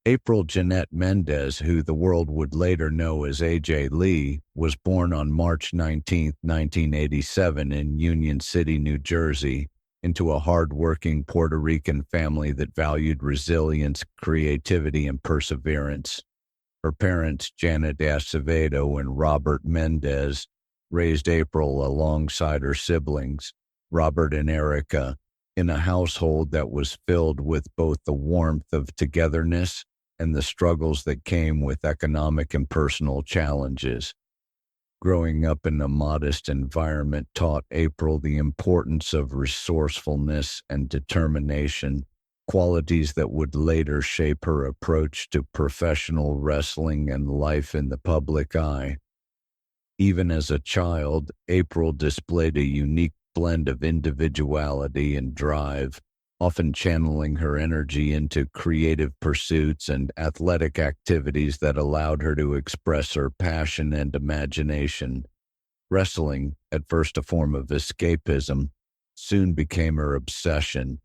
April Jeanette Mendez, who the world would later know as AJ Lee, was born on March 19, 1987 in Union City, New Jersey, into a hard-working Puerto Rican family that valued resilience, creativity, and perseverance. Her parents, Janet Acevedo and Robert Mendez, raised April alongside her siblings, Robert and Erica, in a household that was filled with both the warmth of togetherness and the struggles that came with economic and personal challenges. Growing up in a modest environment taught April the importance of resourcefulness and determination, qualities that would later shape her approach to professional wrestling and life in the public eye. Even as a child, April displayed a unique blend of individuality and drive, often channeling her energy into creative pursuits and athletic activities that allowed her to express her passion and imagination. Wrestling, at first a form of escapism, soon became her obsession.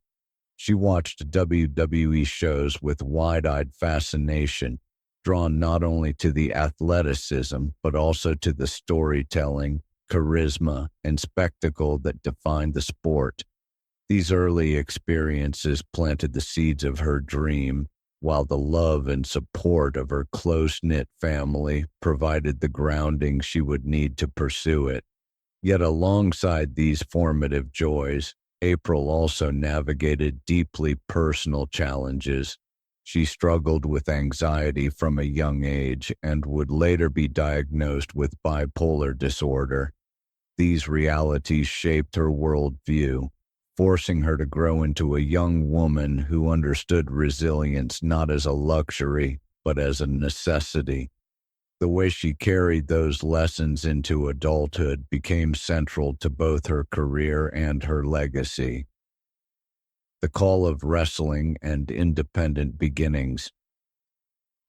She watched WWE shows with wide-eyed fascination, drawn not only to the athleticism but also to the storytelling, charisma, and spectacle that defined the sport. These early experiences planted the seeds of her dream, while the love and support of her close-knit family provided the grounding she would need to pursue it. Yet alongside these formative joys, April also navigated deeply personal challenges. She struggled with anxiety from a young age and would later be diagnosed with bipolar disorder. These realities shaped her worldview, forcing her to grow into a young woman who understood resilience not as a luxury, but as a necessity. The way she carried those lessons into adulthood became central to both her career and her legacy. The call of wrestling and independent beginnings.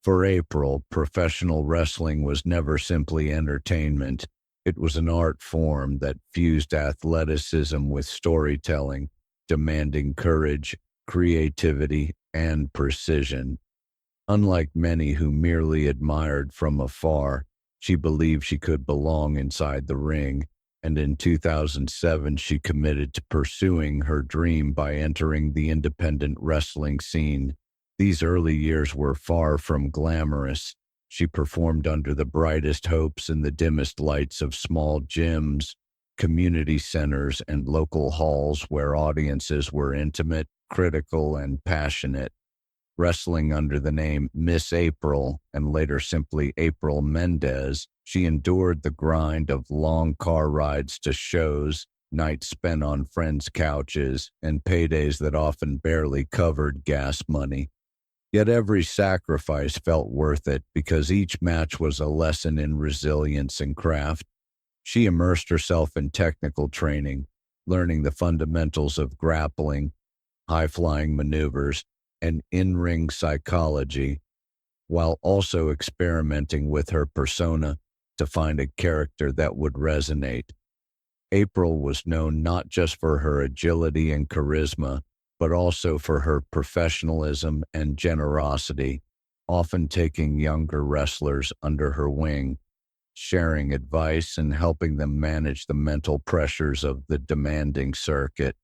For April, professional wrestling was never simply entertainment. It was an art form that fused athleticism with storytelling, demanding courage, creativity, and precision. Unlike many who merely admired from afar, she believed she could belong inside the ring, and in 2007 she committed to pursuing her dream by entering the independent wrestling scene. These early years were far from glamorous. She performed under the brightest hopes in the dimmest lights of small gyms, community centers, and local halls where audiences were intimate, critical, and passionate. Wrestling under the name Miss April and later simply April Mendez, she endured the grind of long car rides to shows, nights spent on friends' couches, and paydays that often barely covered gas money. Yet every sacrifice felt worth it because each match was a lesson in resilience and craft. She immersed herself in technical training, learning the fundamentals of grappling, high-flying maneuvers, and in-ring psychology, while also experimenting with her persona to find a character that would resonate. April was known not just for her agility and charisma, but also for her professionalism and generosity, often taking younger wrestlers under her wing, sharing advice and helping them manage the mental pressures of the demanding circuit.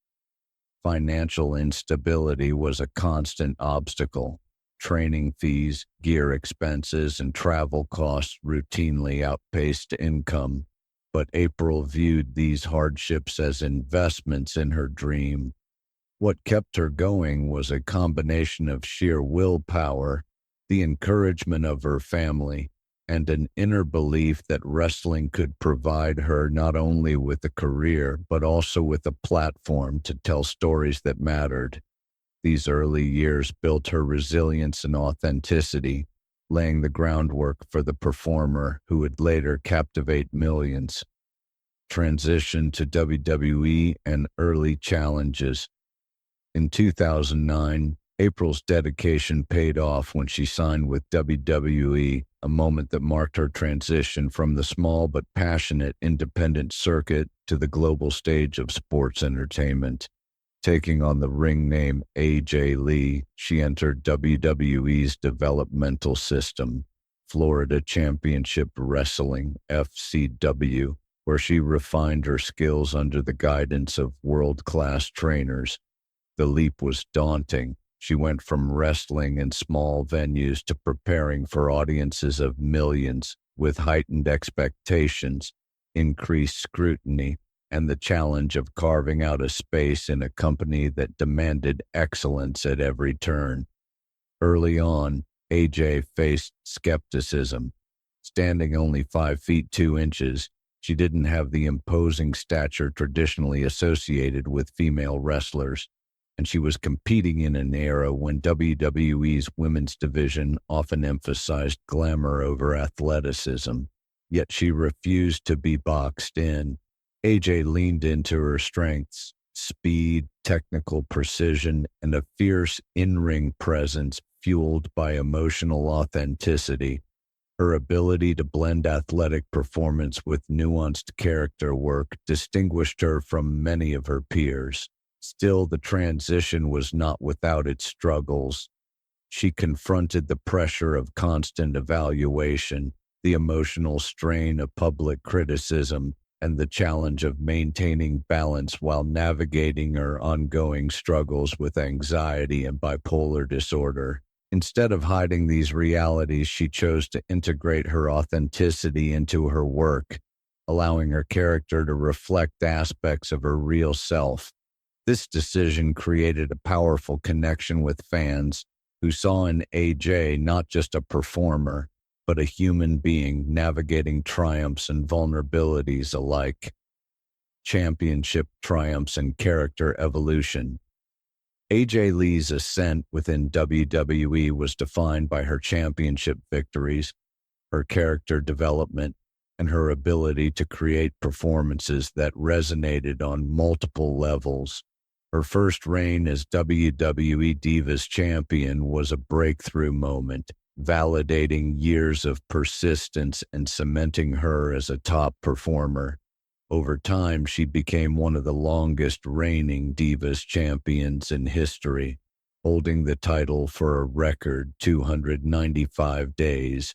Financial instability was a constant obstacle. Training fees, gear expenses, and travel costs routinely outpaced income, but April viewed these hardships as investments in her dream. What kept her going was a combination of sheer willpower, the encouragement of her family, and an inner belief that wrestling could provide her not only with a career, but also with a platform to tell stories that mattered. These early years built her resilience and authenticity, laying the groundwork for the performer who would later captivate millions. Transition to WWE and early challenges. In 2009, April's dedication paid off when she signed with WWE, a moment that marked her transition from the small but passionate independent circuit to the global stage of sports entertainment. Taking on the ring name AJ Lee, she entered WWE's developmental system, Florida Championship Wrestling, FCW, where she refined her skills under the guidance of world-class trainers. The leap was daunting. She went from wrestling in small venues to preparing for audiences of millions with heightened expectations, increased scrutiny, and the challenge of carving out a space in a company that demanded excellence at every turn. Early on, AJ faced skepticism. Standing only 5 feet 2 inches, she didn't have the imposing stature traditionally associated with female wrestlers, and she was competing in an era when WWE's women's division often emphasized glamour over athleticism. Yet she refused to be boxed in. AJ leaned into her strengths, speed, technical precision, and a fierce in-ring presence fueled by emotional authenticity. Her ability to blend athletic performance with nuanced character work distinguished her from many of her peers. Still, the transition was not without its struggles. She confronted the pressure of constant evaluation, the emotional strain of public criticism, and the challenge of maintaining balance while navigating her ongoing struggles with anxiety and bipolar disorder. Instead of hiding these realities, she chose to integrate her authenticity into her work, allowing her character to reflect aspects of her real self. This decision created a powerful connection with fans who saw in AJ not just a performer, but a human being navigating triumphs and vulnerabilities alike. Championship triumphs and character evolution. AJ Lee's ascent within WWE was defined by her championship victories, her character development, and her ability to create performances that resonated on multiple levels. Her first reign as WWE Divas Champion was a breakthrough moment, validating years of persistence and cementing her as a top performer. Over time, she became one of the longest reigning Divas Champions in history, holding the title for a record 295 days.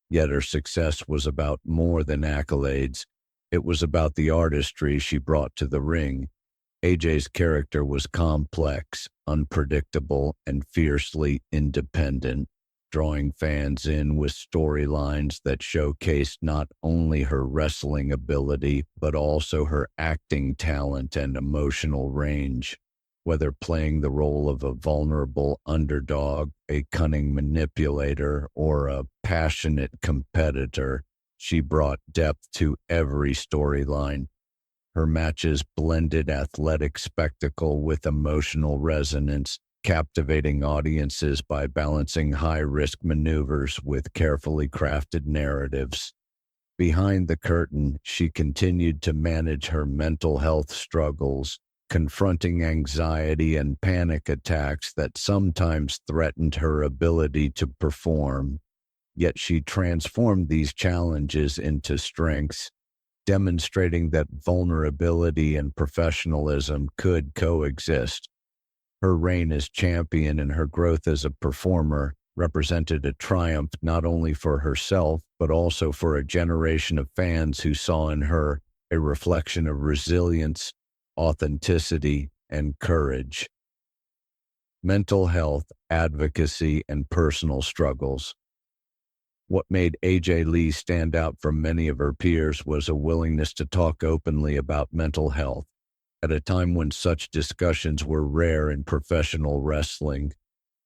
Yet her success was about more than accolades. It was about the artistry she brought to the ring. AJ's character was complex, unpredictable, and fiercely independent, drawing fans in with storylines that showcased not only her wrestling ability, but also her acting talent and emotional range. Whether playing the role of a vulnerable underdog, a cunning manipulator, or a passionate competitor, she brought depth to every storyline. Her matches blended athletic spectacle with emotional resonance, captivating audiences by balancing high-risk maneuvers with carefully crafted narratives. Behind the curtain, she continued to manage her mental health struggles, confronting anxiety and panic attacks that sometimes threatened her ability to perform. Yet she transformed these challenges into strengths, demonstrating that vulnerability and professionalism could coexist. Her reign as champion and her growth as a performer represented a triumph not only for herself, but also for a generation of fans who saw in her a reflection of resilience, authenticity, and courage. Mental health, advocacy, and personal struggles. What made AJ Lee stand out from many of her peers was a willingness to talk openly about mental health. At a time when such discussions were rare in professional wrestling,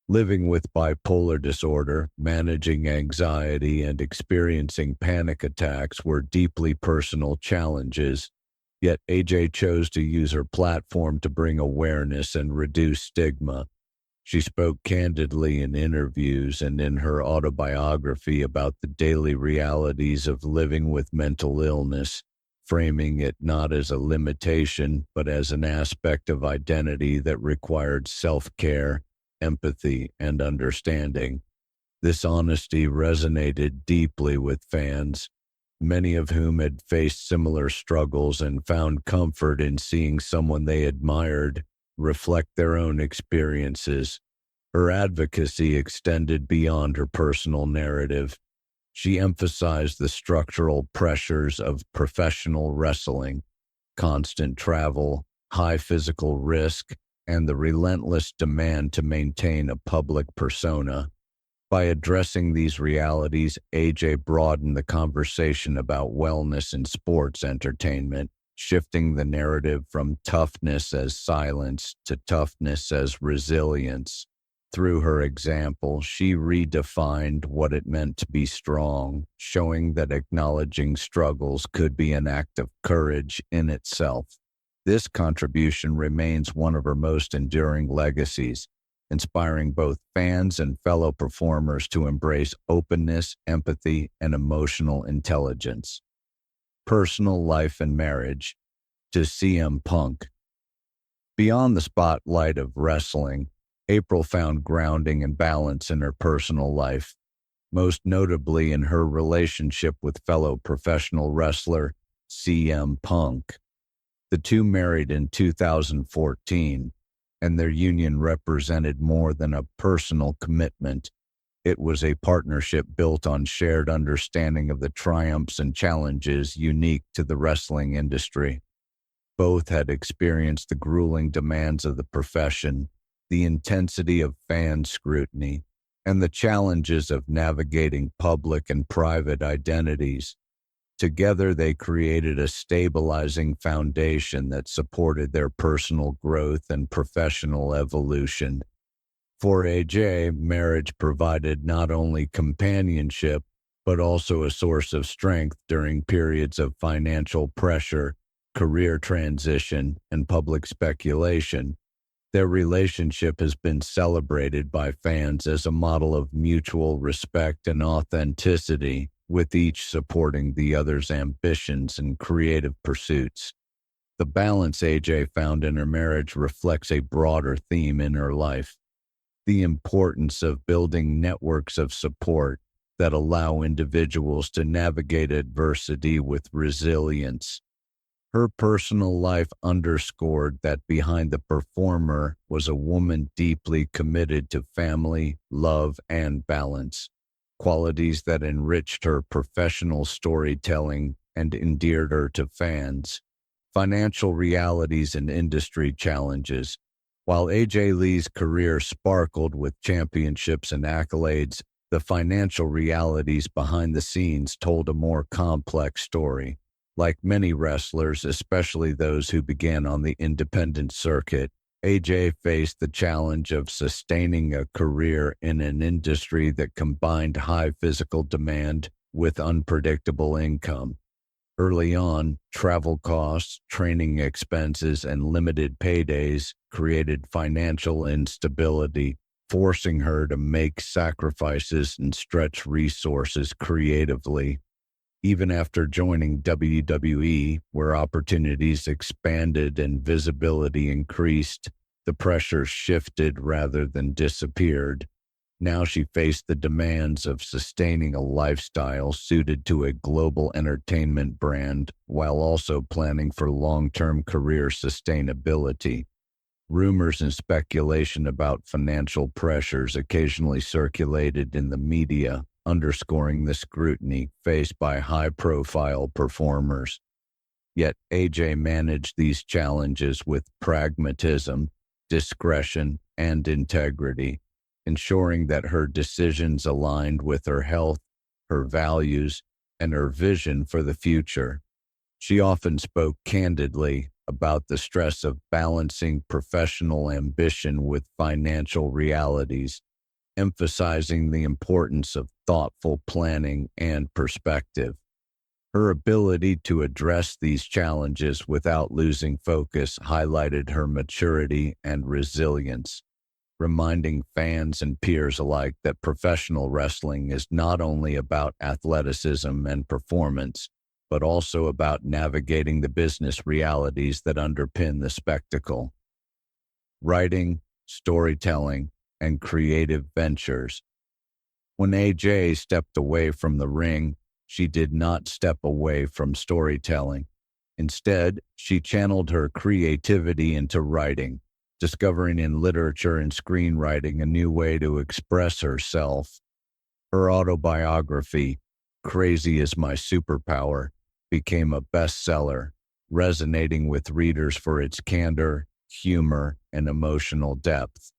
living with bipolar disorder, managing anxiety, and experiencing panic attacks were deeply personal challenges. Yet AJ chose to use her platform to bring awareness and reduce stigma. She spoke candidly in interviews and in her autobiography about the daily realities of living with mental illness, framing it not as a limitation, but as an aspect of identity that required self-care, empathy, and understanding. This honesty resonated deeply with fans, many of whom had faced similar struggles and found comfort in seeing someone they admired reflect their own experiences. Her advocacy extended beyond her personal narrative. She emphasized the structural pressures of professional wrestling, constant travel, high physical risk, and the relentless demand to maintain a public persona. By addressing these realities, AJ broadened the conversation about wellness in sports entertainment, shifting the narrative from toughness as silence to toughness as resilience. Through her example, she redefined what it meant to be strong, showing that acknowledging struggles could be an act of courage in itself. This contribution remains one of her most enduring legacies, inspiring both fans and fellow performers to embrace openness, empathy, and emotional intelligence. Personal life and marriage. To CM Punk. Beyond the spotlight of wrestling, April found grounding and balance in her personal life, most notably in her relationship with fellow professional wrestler CM Punk. The two married in 2014, and their union represented more than a personal commitment. It was a partnership built on shared understanding of the triumphs and challenges unique to the wrestling industry. Both had experienced the grueling demands of the profession, the intensity of fan scrutiny, and the challenges of navigating public and private identities. Together, they created a stabilizing foundation that supported their personal growth and professional evolution. For AJ, marriage provided not only companionship, but also a source of strength during periods of financial pressure, career transition, and public speculation. Their relationship has been celebrated by fans as a model of mutual respect and authenticity, with each supporting the other's ambitions and creative pursuits. The balance AJ found in her marriage reflects a broader theme in her life: the importance of building networks of support that allow individuals to navigate adversity with resilience. Her personal life underscored that behind the performer was a woman deeply committed to family, love, and balance, qualities that enriched her professional storytelling and endeared her to fans. Financial realities and industry challenges. While AJ Lee's career sparkled with championships and accolades, the financial realities behind the scenes told a more complex story. Like many wrestlers, especially those who began on the independent circuit, AJ faced the challenge of sustaining a career in an industry that combined high physical demand with unpredictable income. Early on, travel costs, training expenses, and limited paydays created financial instability, forcing her to make sacrifices and stretch resources creatively. Even after joining WWE, where opportunities expanded and visibility increased, the pressure shifted rather than disappeared. Now she faced the demands of sustaining a lifestyle suited to a global entertainment brand while also planning for long-term career sustainability. Rumors and speculation about financial pressures occasionally circulated in the media, underscoring the scrutiny faced by high-profile performers. Yet AJ managed these challenges with pragmatism, discretion, and integrity, ensuring that her decisions aligned with her health, her values, and her vision for the future. She often spoke candidly about the stress of balancing professional ambition with financial realities, emphasizing the importance of thoughtful planning and perspective. Her ability to address these challenges without losing focus highlighted her maturity and resilience, reminding fans and peers alike that professional wrestling is not only about athleticism and performance, but also about navigating the business realities that underpin the spectacle. Writing, storytelling, and creative ventures. When AJ stepped away from the ring, she did not step away from storytelling. Instead, she channeled her creativity into writing, discovering in literature and screenwriting a new way to express herself. Her autobiography, Crazy is My Superpower, became a bestseller, resonating with readers for its candor, humor, and emotional depth.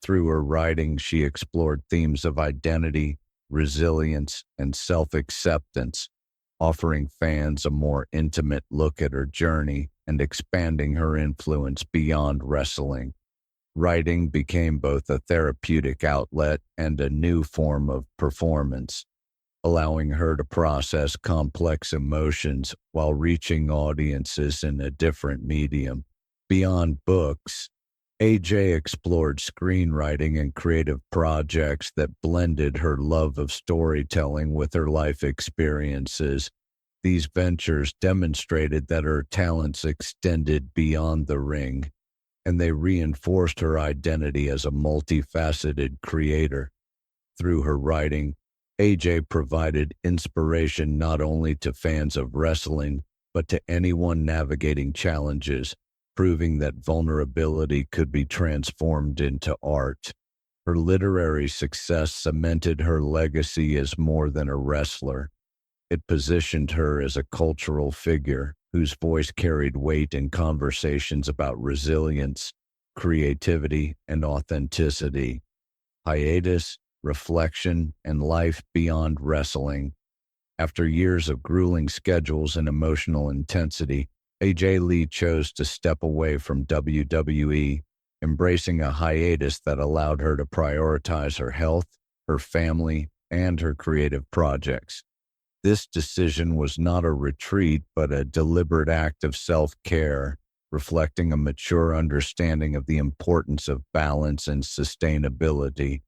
Through her writing, she explored themes of identity, resilience, and self acceptance, offering fans a more intimate look at her journey and expanding her influence beyond wrestling. Writing became both a therapeutic outlet and a new form of performance, allowing her to process complex emotions while reaching audiences in a different medium. Beyond books, AJ explored screenwriting and creative projects that blended her love of storytelling with her life experiences. These ventures demonstrated that her talents extended beyond the ring, and they reinforced her identity as a multifaceted creator. Through her writing, AJ provided inspiration not only to fans of wrestling, but to anyone navigating challenges, proving that vulnerability could be transformed into art. Her literary success cemented her legacy as more than a wrestler. It positioned her as a cultural figure whose voice carried weight in conversations about resilience, creativity, and authenticity. Hiatus, reflection, and life beyond wrestling. After years of grueling schedules and emotional intensity, AJ Lee chose to step away from WWE, embracing a hiatus that allowed her to prioritize her health, her family, and her creative projects. This decision was not a retreat, but a deliberate act of self-care, reflecting a mature understanding of the importance of balance and sustainability.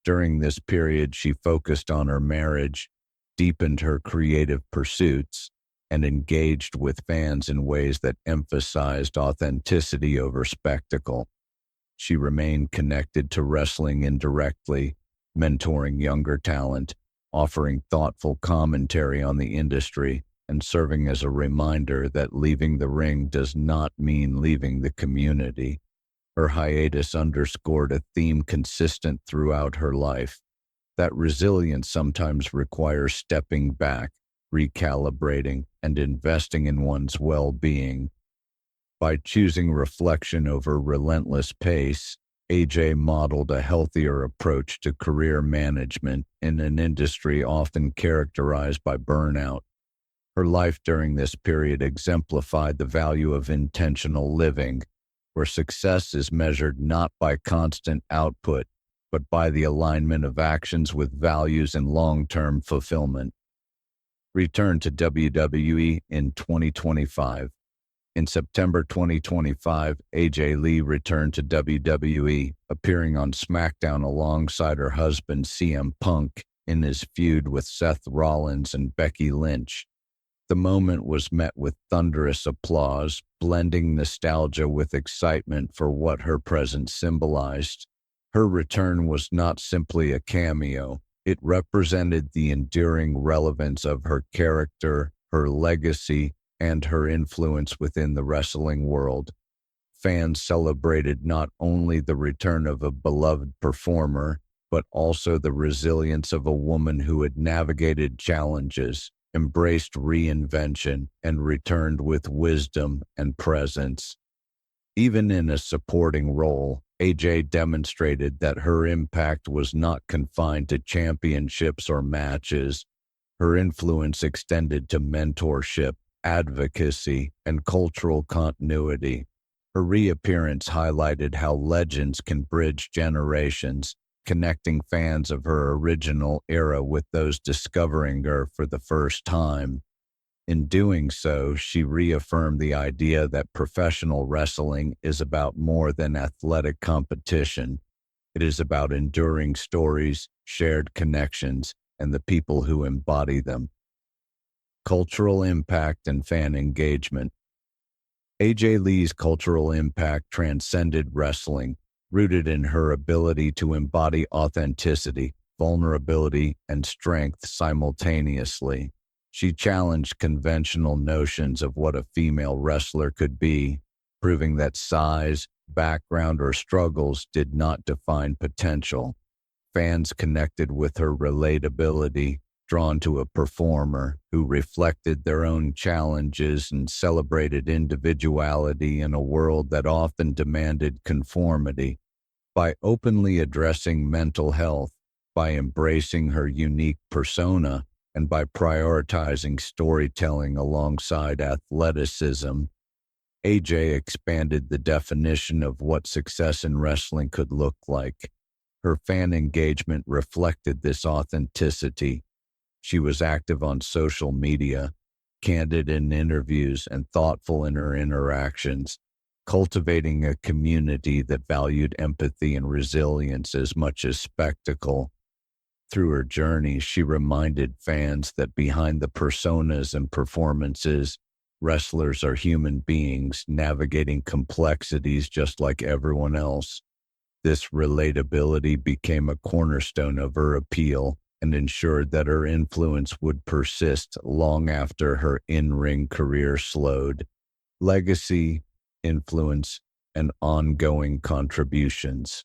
During this period, she focused on her marriage, deepened her creative pursuits, and engaged with fans in ways that emphasized authenticity over spectacle. She remained connected to wrestling indirectly, mentoring younger talent, offering thoughtful commentary on the industry, and serving as a reminder that leaving the ring does not mean leaving the community. Her hiatus underscored a theme consistent throughout her life, that resilience sometimes requires stepping back, recalibrating, and investing in one's well-being. By choosing reflection over relentless pace, AJ modeled a healthier approach to career management in an industry often characterized by burnout. Her life during this period exemplified the value of intentional living, where success is measured not by constant output, but by the alignment of actions with values and long-term fulfillment. Return to WWE in 2025. In September 2025, AJ Lee returned to WWE, appearing on SmackDown alongside her husband CM Punk in his feud with Seth Rollins and Becky Lynch. The moment was met with thunderous applause, blending nostalgia with excitement for what her presence symbolized. Her return was not simply a cameo. It represented the enduring relevance of her character, her legacy, and her influence within the wrestling world. Fans celebrated not only the return of a beloved performer, but also the resilience of a woman who had navigated challenges, embraced reinvention, and returned with wisdom and presence. Even in a supporting role, AJ demonstrated that her impact was not confined to championships or matches. Her influence extended to mentorship, advocacy, and cultural continuity. Her reappearance highlighted how legends can bridge generations, connecting fans of her original era with those discovering her for the first time. In doing so, she reaffirmed the idea that professional wrestling is about more than athletic competition. It is about enduring stories, shared connections, and the people who embody them. Cultural impact and fan engagement. AJ Lee's cultural impact transcended wrestling, rooted in her ability to embody authenticity, vulnerability, and strength simultaneously. She challenged conventional notions of what a female wrestler could be, proving that size, background, or struggles did not define potential. Fans connected with her relatability, drawn to a performer who reflected their own challenges and celebrated individuality in a world that often demanded conformity. By openly addressing mental health, by embracing her unique persona, and by prioritizing storytelling alongside athleticism, AJ expanded the definition of what success in wrestling could look like. Her fan engagement reflected this authenticity. She was active on social media, candid in interviews, and thoughtful in her interactions, cultivating a community that valued empathy and resilience as much as spectacle. Through her journey, she reminded fans that behind the personas and performances, wrestlers are human beings navigating complexities just like everyone else. This relatability became a cornerstone of her appeal and ensured that her influence would persist long after her in-ring career slowed. Legacy, influence, and ongoing contributions.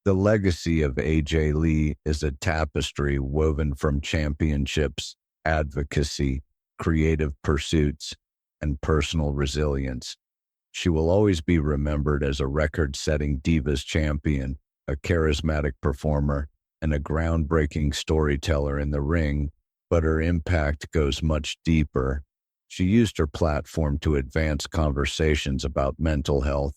The legacy of AJ Lee is a tapestry woven from championships, advocacy, creative pursuits, and personal resilience. She will always be remembered as a record-setting Divas champion, a charismatic performer, and a groundbreaking storyteller in the ring, but her impact goes much deeper. She used her platform to advance conversations about mental health,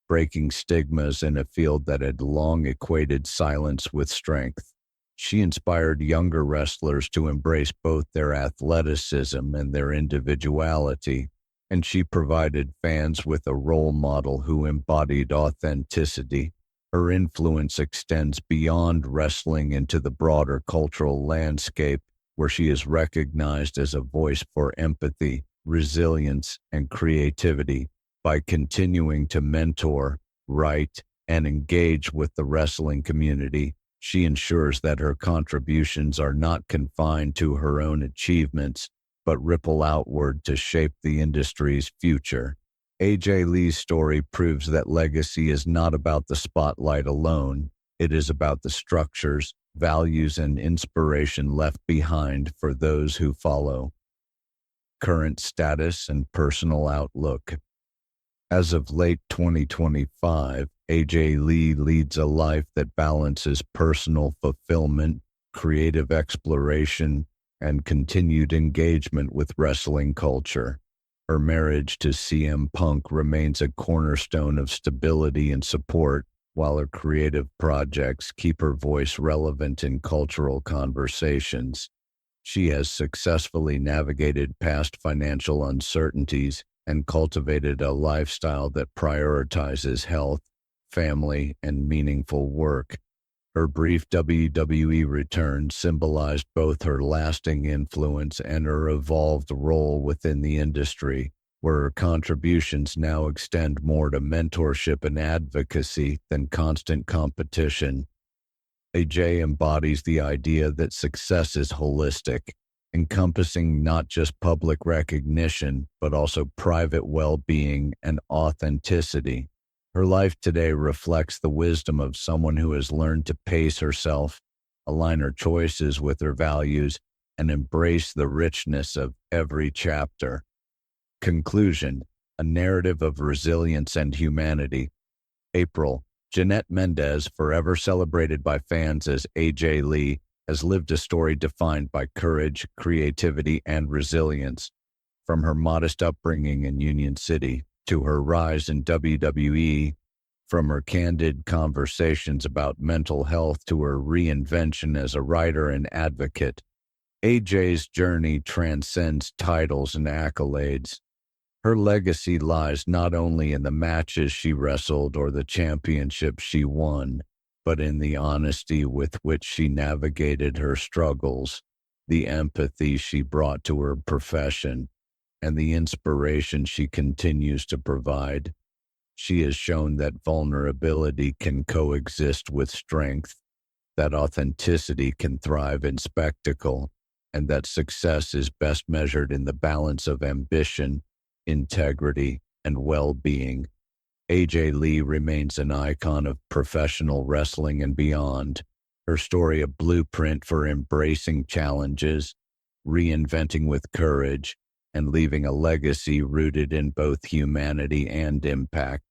breaking stigmas in a field that had long equated silence with strength. She inspired younger wrestlers to embrace both their athleticism and their individuality, and she provided fans with a role model who embodied authenticity. Her influence extends beyond wrestling into the broader cultural landscape, where she is recognized as a voice for empathy, resilience, and creativity. By continuing to mentor, write, and engage with the wrestling community, she ensures that her contributions are not confined to her own achievements, but ripple outward to shape the industry's future. AJ Lee's story proves that legacy is not about the spotlight alone. It is about the structures, values, and inspiration left behind for those who follow. Current status and personal outlook. As of late 2025, AJ Lee leads a life that balances personal fulfillment, creative exploration, and continued engagement with wrestling culture. Her marriage to CM Punk remains a cornerstone of stability and support, while her creative projects keep her voice relevant in cultural conversations. She has successfully navigated past financial uncertainties and cultivated a lifestyle that prioritizes health, family, and meaningful work. Her brief WWE return symbolized both her lasting influence and her evolved role within the industry, where her contributions now extend more to mentorship and advocacy than constant competition. AJ embodies the idea that success is holistic, encompassing not just public recognition, but also private well-being and authenticity. Her life today reflects the wisdom of someone who has learned to pace herself, align her choices with her values, and embrace the richness of every chapter. Conclusion: a narrative of resilience and humanity. April. Jeanette Mendez, forever celebrated by fans as AJ Lee, has lived a story defined by courage, creativity, and resilience. From her modest upbringing in Union City to her rise in WWE, from her candid conversations about mental health to her reinvention as a writer and advocate, AJ's journey transcends titles and accolades. Her legacy lies not only in the matches she wrestled or the championships she won, but in the honesty with which she navigated her struggles, the empathy she brought to her profession, and the inspiration she continues to provide. She has shown that vulnerability can coexist with strength, that authenticity can thrive in spectacle, and that success is best measured in the balance of ambition, integrity, and well-being. AJ Lee remains an icon of professional wrestling and beyond. Her story a blueprint for embracing challenges, reinventing with courage, and leaving a legacy rooted in both humanity and impact.